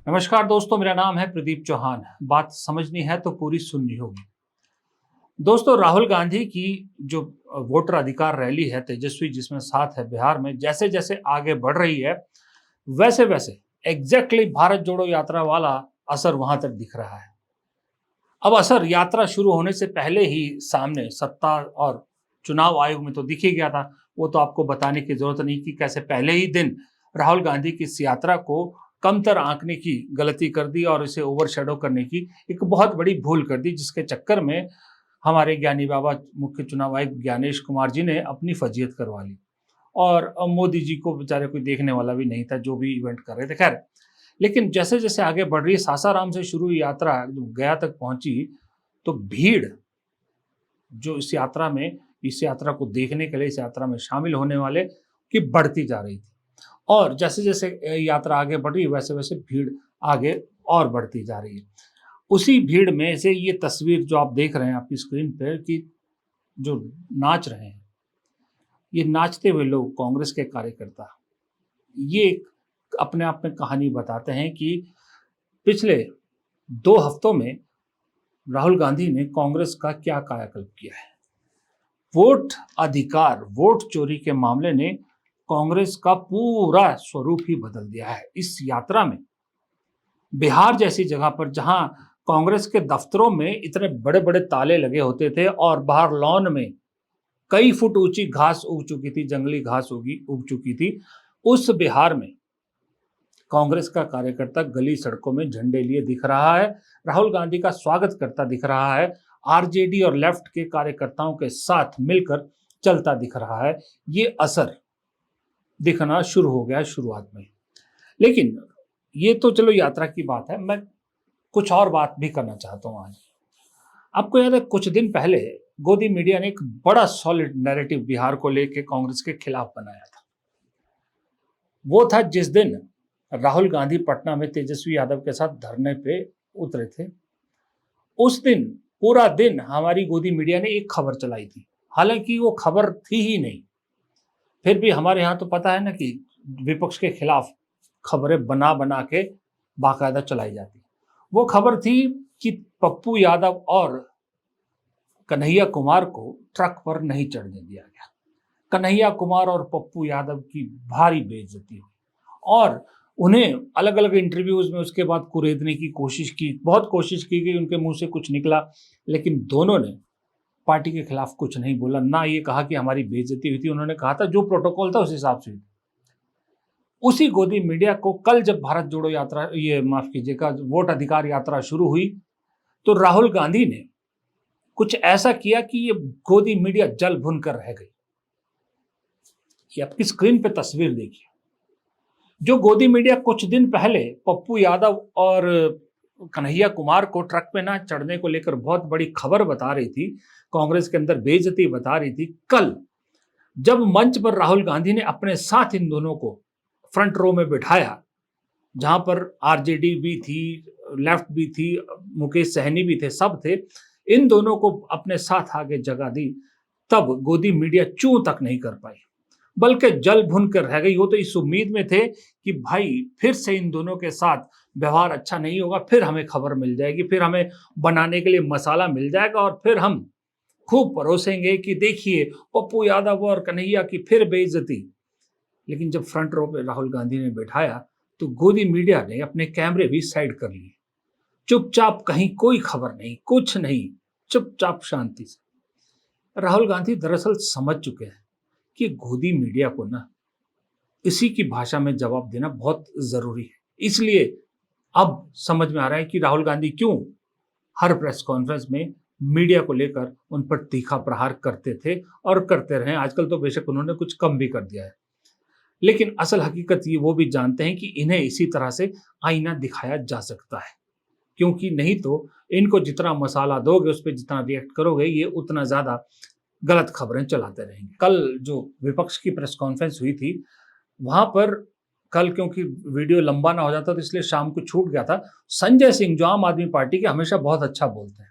नमस्कार दोस्तों, मेरा नाम है प्रदीप चौहान। बात समझनी है तो पूरी सुननी होगी। दोस्तों, राहुल गांधी की जो वोटर अधिकार रैली है तेजस्वी जिसमें साथ है बिहार में, जैसे जैसे आगे बढ़ रही है वैसे वैसे एग्जैक्टली भारत जोड़ो यात्रा वाला असर वहां तक दिख रहा है। अब असर यात्रा शुरू होने से पहले ही सामने सत्ता और चुनाव आयोग में तो दिख ही गया था। वो तो आपको बताने की जरूरत नहीं कि कैसे पहले ही दिन राहुल गांधी की इस यात्रा को कमतर आंकने की गलती कर दी और इसे ओवरशैडो करने की एक बहुत बड़ी भूल कर दी, जिसके चक्कर में हमारे ज्ञानी बाबा मुख्य चुनाव आयुक्त ज्ञानेश कुमार जी ने अपनी फजीयत करवा ली। और मोदी जी को बेचारे कोई देखने वाला भी नहीं था जो भी इवेंट कर रहे थे। खैर, लेकिन जैसे जैसे आगे बढ़ रही है, सासाराम से शुरू हुई यात्रा जब गया तक पहुंची तो भीड़ जो इस यात्रा को देखने के लिए, इस यात्रा में शामिल होने वाले की बढ़ती जा रही थी। और जैसे जैसे यात्रा आगे बढ़ रही है वैसे वैसे भीड़ आगे और बढ़ती जा रही है। उसी भीड़ में से ये तस्वीर जो आप देख रहे हैं आपकी स्क्रीन पर कि जो नाच रहे हैं, ये नाचते हुए लोग कांग्रेस के कार्यकर्ता, ये एक अपने आप में कहानी बताते हैं कि पिछले 2 हफ्तों में राहुल गांधी ने कांग्रेस का क्या कायाकल्प किया है। वोट अधिकार, वोट चोरी के मामले ने कांग्रेस का पूरा स्वरूप ही बदल दिया है। इस यात्रा में बिहार जैसी जगह पर जहां कांग्रेस के दफ्तरों में इतने बड़े बड़े ताले लगे होते थे और बाहर लॉन में कई फुट ऊंची घास उग चुकी थी, जंगली घास उग चुकी थी, उस बिहार में कांग्रेस का कार्यकर्ता गली सड़कों में झंडे लिए दिख रहा है, राहुल गांधी का स्वागत करता दिख रहा है, आरजेडी और लेफ्ट के कार्यकर्ताओं के साथ मिलकर चलता दिख रहा है। ये असर दिखना शुरू हो गया शुरुआत में। लेकिन ये तो चलो यात्रा की बात है, मैं कुछ और बात भी करना चाहता हूं आज। आपको याद है कुछ दिन पहले गोदी मीडिया ने एक बड़ा सॉलिड नैरेटिव बिहार को लेकर कांग्रेस के खिलाफ बनाया था। वो था जिस दिन राहुल गांधी पटना में तेजस्वी यादव के साथ धरने पे उतरे थे। उस दिन पूरा दिन हमारी गोदी मीडिया ने एक खबर चलाई थी, हालांकि वो खबर थी ही नहीं। फिर भी हमारे यहाँ तो पता है ना कि विपक्ष के खिलाफ खबरें बना बना के बाकायदा चलाई जाती। वो खबर थी कि पप्पू यादव और कन्हैया कुमार को ट्रक पर नहीं चढ़ने दिया गया। कन्हैया कुमार और पप्पू यादव की भारी बेइज्जती हुई और उन्हें अलग अलग इंटरव्यूज में उसके बाद कुरेदने की कोशिश की, बहुत कोशिश की गई, उनके मुंह से कुछ निकला, लेकिन दोनों ने पार्टी के खिलाफ कुछ नहीं बोला, ना ये कहा कि हमारी बेइज्जती हुई थी। उन्होंने कहा था जो प्रोटोकॉल था उस हिसाब से। उसी गोदी मीडिया को कल जब भारत जोड़ो यात्रा, ये माफ कीजिएगा, वोट अधिकार यात्रा शुरू हुई तो राहुल गांधी ने कुछ ऐसा किया कि ये गोदी मीडिया जल भुन कर रह गई। ये आपकी स्क्रीन पे तस्वीर देखिए। जो गोदी मीडिया कुछ दिन पहले पप्पू यादव और कन्हैया कुमार को ट्रक पे ना चढ़ने को लेकर बहुत बड़ी खबर बता रही थी, कांग्रेस के अंदर बेइज्जती बता रही थी, कल जब मंच पर राहुल गांधी ने अपने साथ इन दोनों को फ्रंट रो में बिठाया, जहां पर आरजेडी भी थी, लेफ्ट भी थी, मुकेश सहनी भी थे, सब थे, इन दोनों को अपने साथ आगे जगह दी, तब गोदी मीडिया चूं तक नहीं कर पाई, बल्कि जल भुन कर रह गई। वो तो इस उम्मीद में थे कि भाई फिर से इन दोनों के साथ व्यवहार अच्छा नहीं होगा, फिर हमें खबर मिल जाएगी, फिर हमें बनाने के लिए मसाला मिल जाएगा और फिर हम खूब परोसेंगे कि देखिए पप्पू यादव और कन्हैया की फिर बेइज्जती। लेकिन जब फ्रंट रो पे राहुल गांधी ने बैठाया तो गोदी मीडिया ने अपने कैमरे भी साइड कर लिए, चुपचाप, कहीं कोई खबर नहीं, कुछ नहीं, चुपचाप शांति से। राहुल गांधी दरअसल समझ चुके हैं कि गोदी मीडिया को ना इसी की भाषा में जवाब देना बहुत जरूरी है। इसलिए अब समझ में आ रहा है कि राहुल गांधी क्यों हर प्रेस कॉन्फ्रेंस में मीडिया को लेकर उन पर तीखा प्रहार करते थे और करते रहे। आजकल तो बेशक उन्होंने कुछ कम भी कर दिया है, लेकिन असल हकीकत ये वो भी जानते हैं कि इन्हें इसी तरह से आईना दिखाया जा सकता है, क्योंकि नहीं तो इनको जितना मसाला दोगे, उस पर जितना रिएक्ट करोगे, ये उतना ज्यादा गलत खबरें चलाते रहेंगे। कल जो विपक्ष की प्रेस कॉन्फ्रेंस हुई थी, वहां पर कल क्योंकि वीडियो लंबा ना हो जाता तो इसलिए शाम को छूट गया था। संजय सिंह जो आम आदमी पार्टी के हमेशा बहुत अच्छा बोलते हैं,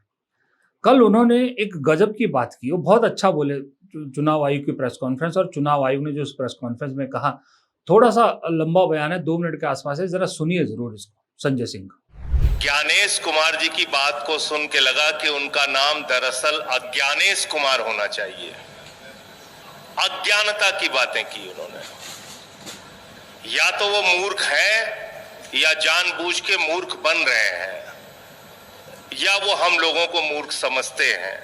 कल उन्होंने एक गजब की बात की। वो बहुत अच्छा बोले चुनाव आयोग की प्रेस कॉन्फ्रेंस, और चुनाव आयोग ने जो उस प्रेस कॉन्फ्रेंस में कहा, थोड़ा सा लंबा बयान है, 2 मिनट के आसपास है, जरा सुनिए जरूर इसको। संजय सिंह। ज्ञानेश कुमार जी की बात को सुन के लगा कि उनका नाम दरअसल अज्ञानेश कुमार होना चाहिए। अज्ञानता की बातें की उन्होंने। या तो वो मूर्ख हैं या जानबूझ के मूर्ख बन रहे हैं, या वो हम लोगों को मूर्ख समझते हैं।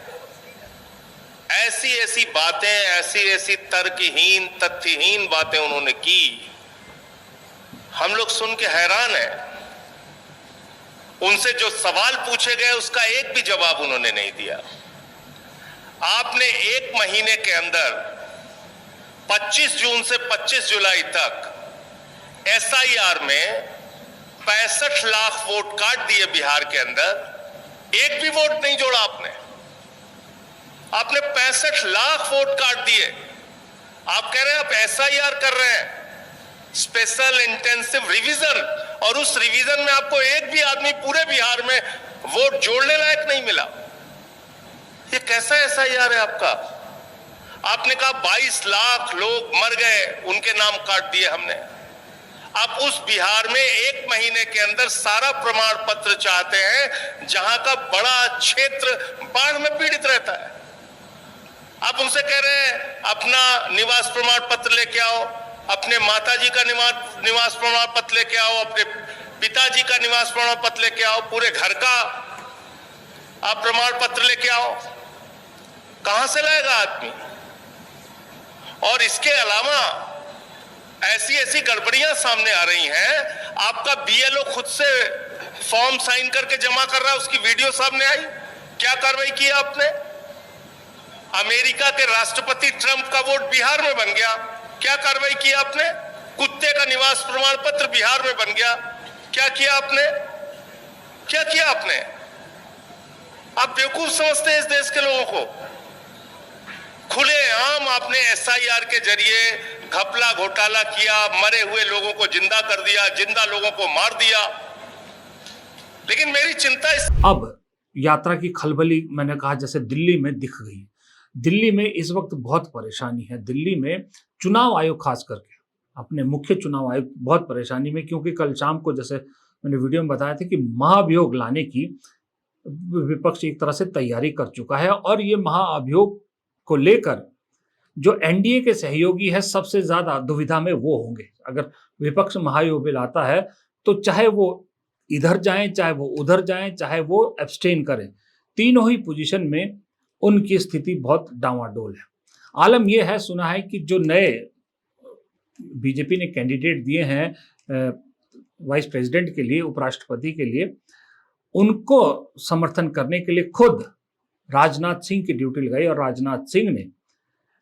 ऐसी ऐसी बातें, ऐसी ऐसी तर्कहीन, तथ्यहीन बातें उन्होंने की, हम लोग सुन के हैरान हैं। उनसे जो सवाल पूछे गए उसका एक भी जवाब उन्होंने नहीं दिया। आपने एक महीने के अंदर 25 जून से 25 जुलाई तक SIR में 65 लाख वोट काट दिए बिहार के अंदर, एक भी वोट नहीं जोड़ा आपने। आपने 65 लाख वोट काट दिए। आप कह रहे हैं आप SIR कर रहे हैं, स्पेशल इंटेंसिव रिवीजन, और उस रिवीजन में आपको एक भी आदमी पूरे बिहार में वोट जोड़ने लायक नहीं मिला। ये कैसा SIR है आपका? आपने कहा 22 लाख लोग मर गए, उनके नाम काट दिए हमने। आप उस बिहार में एक महीने के अंदर सारा प्रमाण पत्र चाहते हैं जहां का बड़ा क्षेत्र बाढ़ में पीड़ित रहता है। आप उनसे कह रहे हैं अपना निवास प्रमाण पत्र लेके आओ, अपने माताजी का निवास प्रमाण पत्र लेके आओ, अपने पिताजी का निवास प्रमाण पत्र लेके आओ, पूरे घर का आप प्रमाण पत्र लेके आओ। कहां से लाएगा आदमी? और इसके अलावा ऐसी ऐसी गड़बड़ियां सामने आ रही हैं। आपका BLO खुद से फॉर्म साइन करके जमा कर रहा है, उसकी वीडियो सामने आई। क्या कार्रवाई की आपने? अमेरिका के राष्ट्रपति ट्रंप का वोट बिहार में बन गया, क्या कार्रवाई की आपने? कुत्ते का निवास प्रमाण पत्र बिहार में बन गया, क्या किया आपने? क्या किया आपने? आप बेवकूफ समझते हैं इस देश के लोगों को। खुलेआम आपने SIR के जरिए घपला घोटाला किया, मरे हुए लोगों को जिंदा कर दिया, जिंदा लोगों को मार दिया। लेकिन मेरी चिंता अब यात्रा की खलबली मैंने कहा जैसे दिल्ली में दिख गई। दिल्ली में इस वक्त बहुत परेशानी है। दिल्ली में चुनाव आयोग खास करके, अपने मुख्य चुनाव आयोग बहुत परेशानी में, क्योंकि कल शाम को जैसे मैंने वीडियो में बताया था कि महाभियोग लाने की विपक्ष एक तरह से तैयारी कर चुका है, और ये महाअभियोग को लेकर जो NDA के सहयोगी है सबसे ज्यादा दुविधा में वो होंगे। अगर विपक्ष महाअभियोग लाता है तो चाहे वो इधर जाएं, चाहे वो उधर जाएं, चाहे वो एब्सटेन करें, तीनों ही पोजीशन में उनकी स्थिति बहुत डावाडोल है। आलम यह है, सुना है कि जो नए बीजेपी ने कैंडिडेट दिए हैं वाइस प्रेसिडेंट के लिए, उपराष्ट्रपति के लिए, उनको समर्थन करने के लिए खुद राजनाथ सिंह की ड्यूटी लगाई, और राजनाथ सिंह ने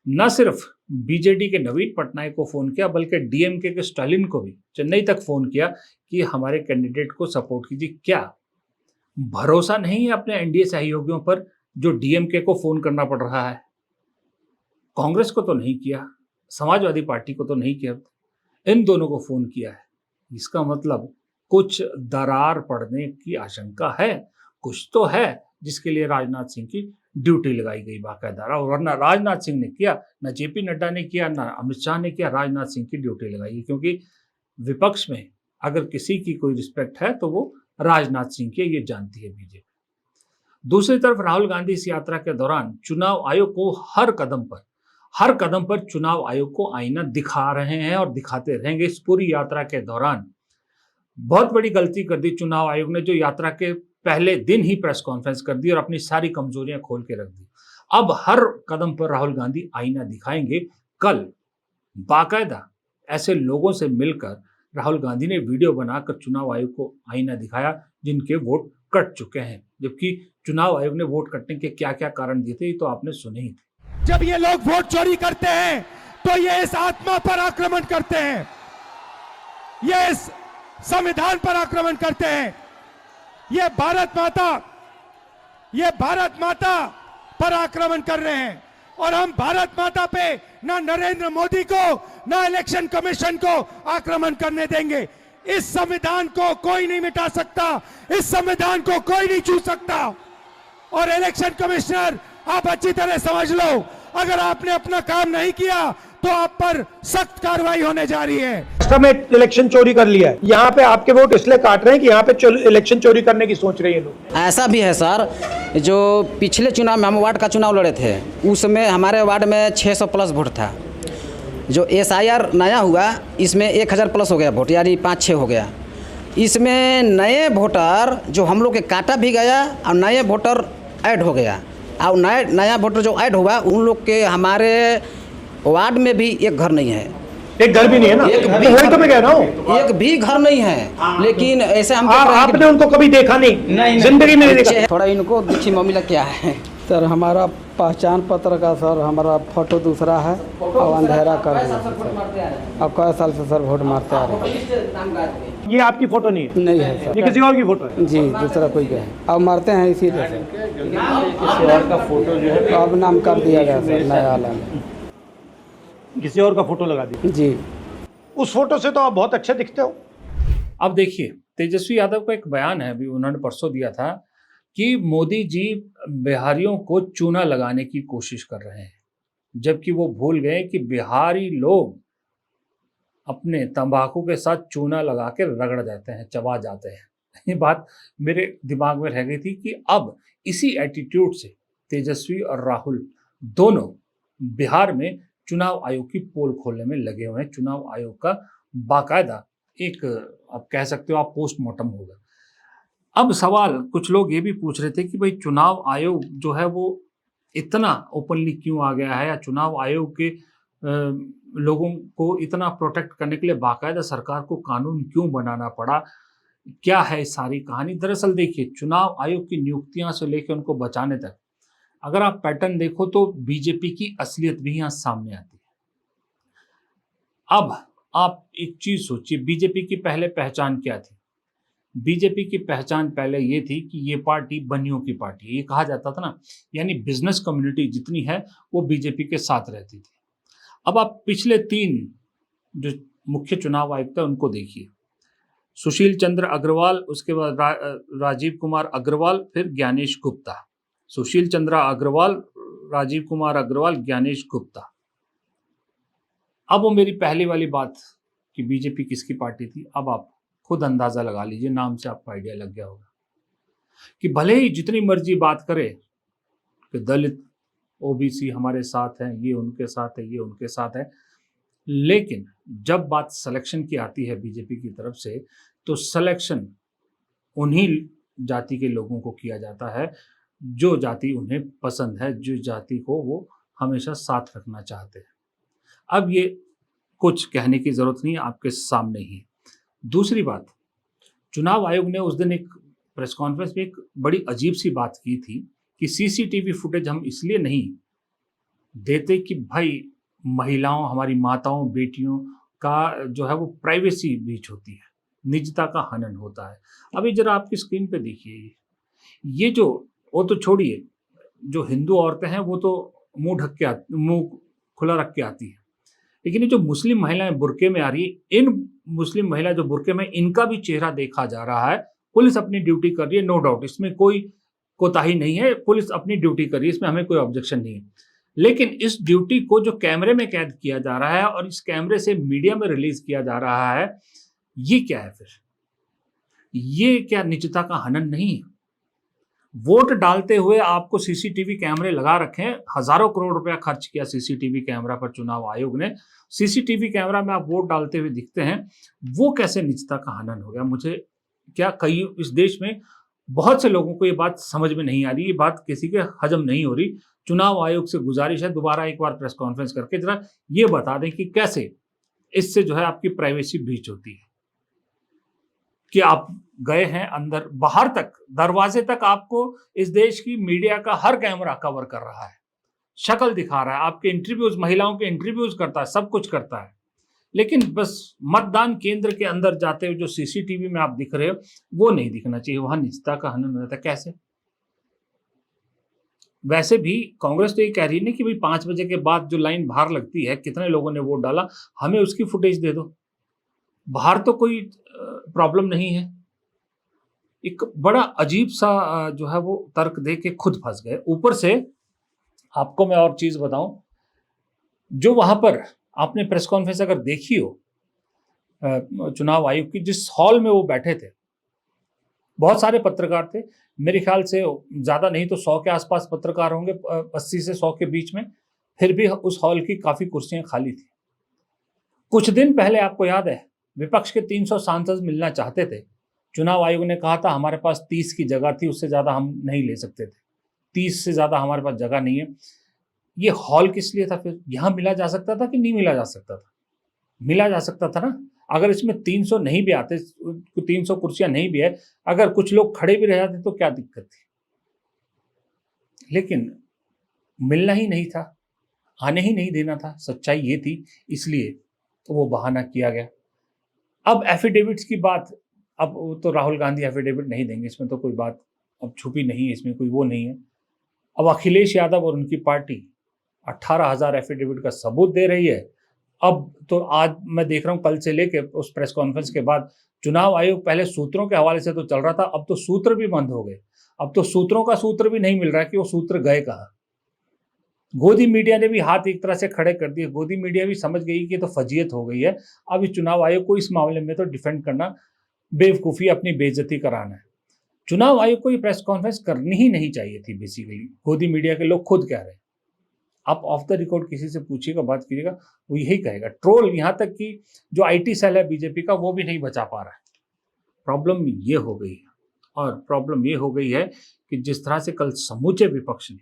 न सिर्फ बीजेडी के नवीन पटनायक को फोन किया, बल्कि DMK के स्टालिन को भी चेन्नई तक फोन किया कि हमारे कैंडिडेट को सपोर्ट कीजिए। क्या भरोसा नहीं है अपने NDA सहयोगियों पर जो DMK को फोन करना पड़ रहा है? कांग्रेस को तो नहीं किया, समाजवादी पार्टी को तो नहीं किया, इन दोनों को फोन किया है। इसका मतलब कुछ दरार पड़ने की आशंका है, कुछ तो है जिसके लिए राजनाथ सिंह की ड्यूटी लगाई गई बाकायदा। और वरना राजनाथ सिंह ने किया, ना JP नड्डा ने किया, ना अमित शाह ने किया, राजनाथ सिंह की ड्यूटी लगाई। क्योंकि विपक्ष में अगर किसी की कोई रिस्पेक्ट है तो वो राजनाथ सिंह की, ये जानती है बीजेपी। दूसरी तरफ राहुल गांधी इस यात्रा के दौरान चुनाव आयोग को हर कदम पर चुनाव आयोग को आईना दिखा रहे हैं और दिखाते रहेंगे इस पूरी यात्रा के दौरान। बहुत बड़ी गलती कर दी चुनाव आयोग ने, जो यात्रा के पहले दिन ही प्रेस कॉन्फ्रेंस कर दी और अपनी सारी कमजोरियां खोल के रख दी। अब हर कदम पर राहुल गांधी आईना दिखाएंगे। कल बाकायदा ऐसे लोगों से मिलकर राहुल गांधी ने वीडियो बनाकर चुनाव आयोग को आईना दिखाया जिनके वोट कट चुके हैं, जबकि चुनाव आयोग ने वोट कटने के क्या क्या कारण दिए थे तो आपने सुने ही थे। जब ये लोग वोट चोरी करते हैं तो ये इस आत्मा पर आक्रमण करते हैं, ये इस संविधान पर आक्रमण करते हैं, ये भारत माता पर आक्रमण कर रहे हैं। और हम भारत माता पे ना नरेंद्र मोदी को ना इलेक्शन कमीशन को आक्रमण करने देंगे। इस संविधान को कोई नहीं मिटा सकता, इस संविधान को कोई नहीं छू सकता। और इलेक्शन कमिश्नर, आप अच्छी तरह समझ लो, अगर आपने अपना काम नहीं किया तो आप पर सख्त कार्रवाई होने जा रही है। महाराष्ट्र में इलेक्शन चोरी कर लिया है, यहाँ पे आपके वोट इसलिए काट रहे हैं कि यहाँ पे इलेक्शन चोरी करने की सोच रहे हैं लोग। ऐसा भी है सर, जो पिछले चुनाव में हम वार्ड का चुनाव लड़े थे, उसमें हमारे वार्ड में 600 प्लस वोट था। जो SIR नया हुआ इसमें 1000 प्लस हो गया वोट, यानी 5-6 हो गया। इसमें नए वोटर जो हम लोग के काटा भी गया और नए वोटर ऐड हो गया, और नया वोटर जो ऐड हुआ उन लोग के हमारे वार्ड में भी एक घर नहीं है। एक घर भी नहीं है ना, एक भी वही तो मैं कह रहा हूँ, एक भी घर नहीं है। लेकिन ऐसे हम आपने उनको कभी देखा नहीं, जिंदगी में नहीं देखा। थोड़ा इनको देखिए मामला क्या है। सर हमारा पहचान पत्र का सर हमारा फोटो दूसरा है और अंधेरा कर दिया सर। अब कई साल से सर वोट मारते आ रहे हैं। ये आपकी फोटो नहीं है? नहीं है सर, ये किसी और की फोटो है? जी दूसरा कोई का है। अब मारते हैं इसीलिए सर। किसी और का फोटो जो है अब नाम कर दिया गया सर नया वाला में। किसी और का फोटो लगा दिया जी। उस फोटो से तो आप बहुत अच्छे दिखते हो। अब देखिए, तेजस्वी यादव का एक बयान है, अभी उन्होंने परसों दिया था कि मोदी जी बिहारियों को चूना लगाने की कोशिश कर रहे हैं, जबकि वो भूल गए कि बिहारी लोग अपने तंबाकू के साथ चूना लगा के रगड़ जाते हैं, चबा जाते हैं। ये बात मेरे दिमाग में रह गई थी कि अब इसी एटीट्यूड से तेजस्वी और राहुल दोनों बिहार में चुनाव आयोग की पोल खोलने में लगे हुए हैं। चुनाव आयोग का बाकायदा एक, आप कह सकते हो, आप पोस्टमार्टम होगा। अब सवाल कुछ लोग ये भी पूछ रहे थे कि भाई चुनाव आयोग जो है वो इतना ओपनली क्यों आ गया है, या चुनाव आयोग के लोगों को इतना प्रोटेक्ट करने के लिए बाकायदा सरकार को कानून क्यों बनाना पड़ा, क्या है सारी कहानी। दरअसल देखिए, चुनाव आयोग की नियुक्तियां से लेकर उनको बचाने तक अगर आप पैटर्न देखो तो बीजेपी की असलियत भी यहां सामने आती है। अब आप एक चीज सोचिए, बीजेपी की पहले पहचान क्या थी? बीजेपी की पहचान पहले ये थी कि ये पार्टी बनियों की पार्टी है, ये कहा जाता था ना, यानी बिजनेस कम्युनिटी जितनी है वो बीजेपी के साथ रहती थी। अब आप पिछले 3 जो मुख्य चुनाव आयुक्त है उनको देखिए, सुशील चंद्र अग्रवाल, उसके बाद राजीव कुमार अग्रवाल, फिर ज्ञानेश गुप्ता। सुशील चंद्र अग्रवाल, राजीव कुमार अग्रवाल, ज्ञानेश गुप्ता। अब वो मेरी पहली वाली बात कि बीजेपी किसकी पार्टी थी, अब आप खुद अंदाजा लगा लीजिए, नाम से आपको आइडिया लग गया होगा कि भले ही जितनी मर्जी बात करे कि दलित ओबीसी हमारे साथ हैं, ये उनके साथ है, ये उनके साथ है, लेकिन जब बात सिलेक्शन की आती है बीजेपी की तरफ से, तो सिलेक्शन उन्हीं जाति के लोगों को किया जाता है जो जाति उन्हें पसंद है, जो जाति को वो हमेशा साथ रखना चाहते हैं। अब ये कुछ कहने की जरूरत नहीं, आपके सामने ही। दूसरी बात, चुनाव आयोग ने उस दिन एक प्रेस कॉन्फ्रेंस में एक बड़ी अजीब सी बात की थी कि सीसीटीवी फुटेज हम इसलिए नहीं देते कि भाई महिलाओं, हमारी माताओं, बेटियों का जो है वो प्राइवेसी ब्रीच होती है, निजता का हनन होता है। अभी जरा आपकी स्क्रीन पे देखिए, ये जो, वो तो छोड़िए, जो हिंदू औरतें हैं वो तो मुंह खुला रख के आती है, लेकिन ये जो मुस्लिम महिलाएं बुर्के में आ रही है, इन मुस्लिम महिला जो बुर्के में, इनका भी चेहरा देखा जा रहा है। पुलिस अपनी ड्यूटी कर रही है, नो डाउट, इसमें कोई कोताही नहीं है, पुलिस अपनी ड्यूटी कर रही है, इसमें हमें कोई ऑब्जेक्शन नहीं है। लेकिन इस ड्यूटी को जो कैमरे में कैद किया जा रहा है और इस कैमरे से मीडिया में रिलीज किया जा रहा है, ये क्या है फिर? ये क्या निजता का हनन नहीं है? वोट डालते हुए आपको सीसीटीवी कैमरे लगा रखे हैं, हजारों करोड़ रुपया खर्च किया सीसीटीवी कैमरा पर चुनाव आयोग ने। सीसीटीवी कैमरा में आप वोट डालते हुए दिखते हैं, वो कैसे निजता का हनन हो गया? मुझे क्या, कई इस देश में बहुत से लोगों को ये बात समझ में नहीं आ रही, ये बात किसी के हजम नहीं हो रही। चुनाव आयोग से गुजारिश है, दोबारा एक बार प्रेस कॉन्फ्रेंस करके जरा ये बता दें कि कैसे इससे जो है आपकी प्राइवेसी ब्रीच होती है, कि आप गए हैं अंदर, बाहर तक, दरवाजे तक आपको इस देश की मीडिया का हर कैमरा कवर कर रहा है, शक्ल दिखा रहा है, आपके इंटरव्यूज, महिलाओं के इंटरव्यूज करता है, सब कुछ करता है, लेकिन बस मतदान केंद्र के अंदर जाते हुए जो सीसीटीवी में आप दिख रहे हो वो नहीं दिखना चाहिए, वहां निजता का हनन रहता है। कैसे? वैसे भी कांग्रेस तो ये कह रही है ना कि भाई 5 बजे के बाद जो लाइन बाहर लगती है, कितने लोगों ने वोट डाला, हमें उसकी फुटेज दे दो। बाहर तो कोई प्रॉब्लम नहीं है। एक बड़ा अजीब सा जो है वो तर्क दे के खुद फंस गए। ऊपर से आपको मैं और चीज बताऊं, जो वहां पर आपने प्रेस कॉन्फ्रेंस अगर देखी हो, चुनाव आयोग की, जिस हॉल में वो बैठे थे, बहुत सारे पत्रकार थे। मेरे ख्याल से ज़्यादा नहीं तो 100 के आसपास पत्रकार होंगे, 80 से 100 के बीच में। फिर भी उस हॉल की काफ़ी कुर्सियां खाली थी। कुछ दिन पहले आपको याद है, विपक्ष के 300 सांसद मिलना चाहते थे। चुनाव आयोग ने कहा था हमारे पास 30 की जगह थी, उससे ज़्यादा हम नहीं ले सकते थे, 30 से ज़्यादा हमारे पास जगह नहीं है। ये हॉल किस लिए था फिर? यहाँ मिला जा सकता था कि नहीं मिला जा सकता था? मिला जा सकता था ना। अगर इसमें 300 नहीं भी आते, 300 कुर्सियां नहीं भी है, अगर कुछ लोग खड़े भी रह जाते तो क्या दिक्कत थी? लेकिन मिलना ही नहीं था, आने ही नहीं देना था, सच्चाई ये थी, इसलिए तो वो बहाना किया गया। अब एफिडेविट्स की बात, अब तो राहुल गांधी एफिडेविट नहीं देंगे, इसमें तो कोई बात अब छुपी नहीं है, इसमें कोई वो नहीं है। अब अखिलेश यादव और उनकी पार्टी 18,000 एफिडेविट का सबूत दे रही है। अब तो आज मैं देख रहा हूं, कल से लेके उस प्रेस कॉन्फ्रेंस के बाद चुनाव आयोग पहले सूत्रों के हवाले से तो चल रहा था, अब तो सूत्र भी बंद हो गए। अब तो सूत्रों का सूत्र भी नहीं मिल रहा है कि वो सूत्र गए कहाँ। गोदी मीडिया ने भी हाथ एक तरह से खड़े कर दिए। गोदी मीडिया भी समझ गई कि तो फजीयत हो गई है। अब इस चुनाव आयोग को इस मामले में तो डिफेंड करना बेवकूफ़ी, अपनी बेइज्जती कराना है। चुनाव आयोग को ये प्रेस कॉन्फ्रेंस करनी ही नहीं चाहिए थी बेसिकली। गोदी मीडिया के लोग खुद कह रहे हैं। आप ऑफ द रिकॉर्ड किसी से पूछिएगा, बात कीजिएगा, वो यही कहेगा। ट्रोल, यहाँ तक कि जो आईटी सेल है बीजेपी का, वो भी नहीं बचा पा रहा है। प्रॉब्लम ये हो गई है, और प्रॉब्लम ये हो गई है कि जिस तरह से कल समूचे विपक्ष ने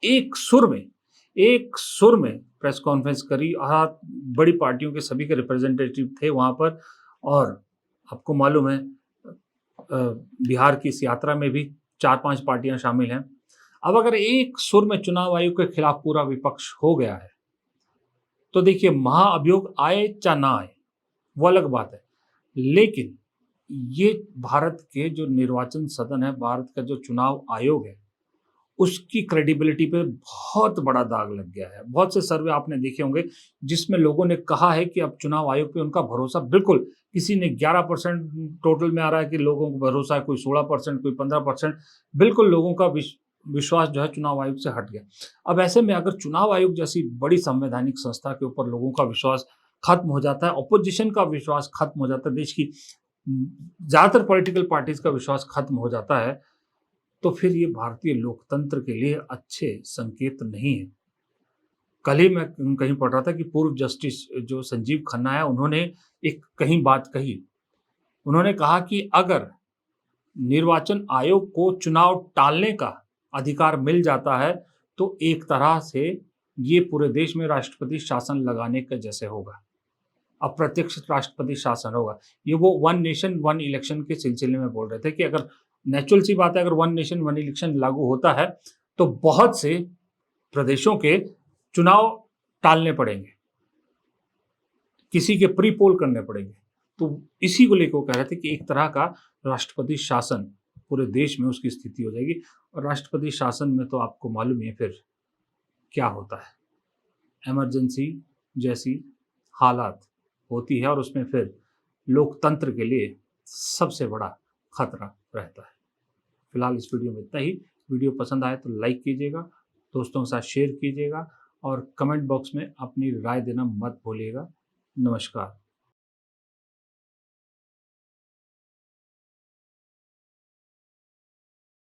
एक सुर में प्रेस कॉन्फ्रेंस करी, और बड़ी पार्टियों के सभी के रिप्रेजेंटेटिव थे वहाँ पर, और आपको मालूम है बिहार की इस यात्रा में भी 4-5 पार्टियां शामिल हैं। अब अगर एक सुर में चुनाव आयोग के खिलाफ पूरा विपक्ष हो गया है, तो देखिए महाअभियोग आए चाहे ना आए वो अलग बात है, लेकिन ये भारत के जो निर्वाचन सदन है, भारत का जो चुनाव आयोग है, उसकी क्रेडिबिलिटी पे बहुत बड़ा दाग लग गया है। बहुत से सर्वे आपने देखे होंगे जिसमें लोगों ने कहा है कि अब चुनाव आयोग पे उनका भरोसा बिल्कुल, किसी ने 11% टोटल में आ रहा है कि लोगों को भरोसा है, कोई 16%, कोई 15%, बिल्कुल लोगों का विश्वास जो है चुनाव आयोग से हट गया। अब ऐसे में अगर चुनाव आयोग जैसी बड़ी संवैधानिक संस्था के ऊपर लोगों का विश्वास खत्म हो जाता है, ऑपोजिशन का विश्वास खत्म हो जाता है, देश की ज़्यादातर पॉलिटिकल पार्टीज का विश्वास खत्म हो जाता है, तो फिर ये भारतीय लोकतंत्र के लिए अच्छे संकेत नहीं है। कल ही मैं कहीं पढ़ रहा था कि पूर्व जस्टिस जो संजीव खन्ना है, उन्होंने एक कहीं बात कही। उन्होंने कहा कि अगर निर्वाचन आयोग को चुनाव टालने का अधिकार मिल जाता है, तो एक तरह से ये पूरे देश में राष्ट्रपति शासन लगाने के जैसे होगा, अप्रत्यक्ष राष्ट्रपति शासन होगा। ये वो 1 नेशन 1 इलेक्शन के सिलसिले में बोल रहे थे कि अगर नेचुरल सी बात है, अगर 1 नेशन 1 इलेक्शन लागू होता है तो बहुत से प्रदेशों के चुनाव टालने पड़ेंगे, किसी के प्री पोल करने पड़ेंगे। तो इसी को लेकर कह रहे थे कि एक तरह का राष्ट्रपति शासन पूरे देश में उसकी स्थिति हो जाएगी। और राष्ट्रपति शासन में तो आपको मालूम है फिर क्या होता है, इमरजेंसी जैसी हालात होती है, और उसमें फिर लोकतंत्र के लिए सबसे बड़ा खतरा रहता है। फिलहाल इस वीडियो में इतना ही। वीडियो पसंद आए तो लाइक कीजिएगा, दोस्तों के साथ शेयर कीजिएगा, और कमेंट बॉक्स में अपनी राय देना मत भूलिएगा। नमस्कार।